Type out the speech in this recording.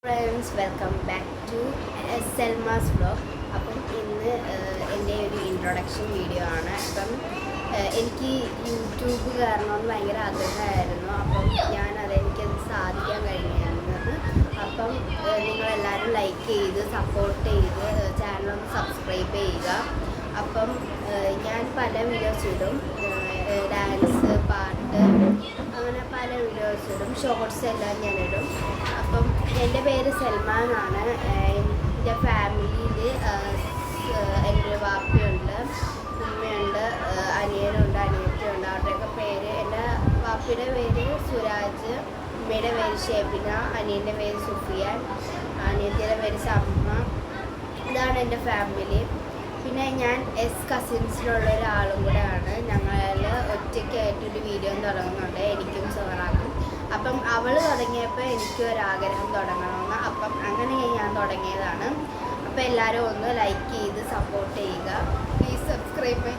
Friends welcome back to സെൽമാസ് vlog. അപ്പം ഇന്ന് എൻ്റെ ഒരു ഇൻട്രൊഡക്ഷൻ വീഡിയോ ആണ്. അപ്പം എനിക്ക് യൂട്യൂബ് കയറണമെന്ന് ഭയങ്കര ആഗ്രഹമായിരുന്നു. അപ്പം എനിക്കത് സാധിക്കാൻ കഴിഞ്ഞിരുന്നത്. അപ്പം നിങ്ങളെല്ലാവരും ലൈക്ക് ചെയ്ത് സപ്പോർട്ട് ചെയ്ത് ചാനലൊന്ന് സബ്സ്ക്രൈബ് ചെയ്യുക. അപ്പം ഞാൻ പല വീഡിയോസ് ഇടും, ഡാൻസ്, പാട്ട്, അങ്ങനെ പല വീഡിയോസ് ഇടും, ഷോർട്സ് എല്ലാം ഞാനിടും. അപ്പം എൻ്റെ പേര് സൽമ എന്നാണ്. എൻ്റെ ഫാമിലിയിൽ എൻ്റെ വാപ്പയുണ്ട്, ഉമ്മയുണ്ട്, അനിയനുണ്ട്, അനിയത്തിയുണ്ട്. അവരുടെയൊക്കെ പേര്, എൻ്റെ വാപ്പയുടെ പേര് സുരാജ്, ഉമ്മയുടെ പേര് ഷെബിന, അനിയൻ്റെ പേര് സുഫിയാൻ, അനിയത്തിയുടെ പേര് സമ്മ. ഇതാണ് എൻ്റെ ഫാമിലി. പിന്നെ ഞാൻ കസിൻസിലുള്ള ഒരാളും കൂടെയാണ്. ഞങ്ങൾ ഒറ്റയ്ക്കായിട്ടൊരു വീഡിയോ തുടങ്ങുന്നുണ്ട്, എനിക്കും സോറാക്കും. അപ്പം അവൾ തുടങ്ങിയപ്പോൾ എനിക്കും ഒരാഗ്രഹം തുടങ്ങണമെന്ന്. അപ്പം അങ്ങനെ ഞാൻ തുടങ്ങിയതാണ്. അപ്പോൾ എല്ലാവരും ഒന്ന് ലൈക്ക് ചെയ്ത് സപ്പോർട്ട് ചെയ്യുക. Please subscribe my